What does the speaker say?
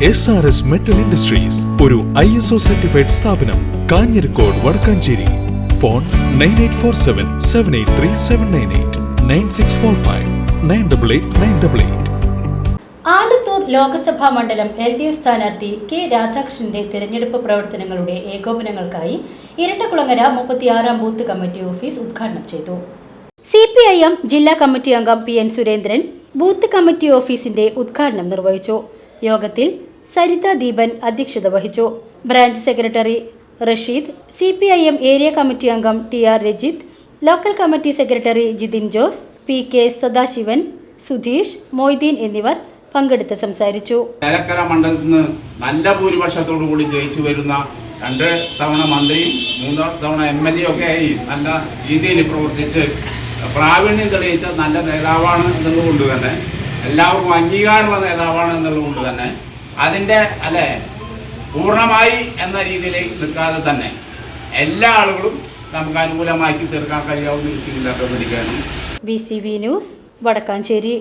SRS Metal Industries, ഒരു ISO certified സ്ഥാപനം, Kanjirakode, Vadakkanchery. Phone 9847783798 9645 988 Alathur Lok Sabha മണ്ഡലം LDF സ്ഥാനാർത്ഥി കെ രാധാകൃഷ്ണന്റെ തിരഞ്ഞെടുപ്പ് പ്രവർത്തനങ്ങളുടെ ഏകോപനങ്ങൾക്കായി ഇരട്ടക്കുളങ്ങര 36 ബൂത്ത് കമ്മിറ്റി ഓഫീസ് ഉദ്ഘാടനം ചെയ്തു. CPIM ജില്ലാ കമ്മിറ്റി അംഗം PN സുരേന്ദ്രൻ ബൂത്ത് കമ്മിറ്റി ഓഫീസിന്റെ ഉദ്ഘാടനം നിർവഹിച്ചു. യോഗത്തിൽ സരിത ദീപൻ അധ്യക്ഷത വഹിച്ചു. Branch secretary Rasheed, CPIM area committee അംഗം TR Rajith, local committee secretary Jithin Jose, PK Sadasivan, Sudheesh, Moideen എന്നിവർ പങ്കെടുത്ത് സംസാരിച്ചു. ചേലക്കര മണ്ഡലത്തിൽ നിന്ന് നല്ല ഭൂരിപക്ഷത്തോടു കൂടി ജയിച്ചു വരുന്ന 2 തവണ മന്ത്രിയും 3 തവണ MLA ഒക്കെ ആയി നല്ല രീതിയിൽ പ്രവർത്തിച്ച് പ്രാവീണ്യം തെളിയിച്ച നല്ല നേതാവാണ് എന്നുള്ളതുകൊണ്ട് തന്നെ, എല്ലാവർക്കും അംഗീകാരമുള്ള നേതാവാണ് എന്നുള്ളതുകൊണ്ട് തന്നെ അതിൻ്റെ പൂർണ്ണമായി എന്ന രീതിയിലേക്ക് നിൽക്കാതെ തന്നെ എല്ലാ ആളുകളും നമുക്ക് അനുകൂലമാക്കി തീർക്കാൻ കഴിയാവുന്ന ഒരു സ്ഥിതിയിലേക്ക് വന്നിരിക്കുകയാണ്. VCV news, Vadakkanchery.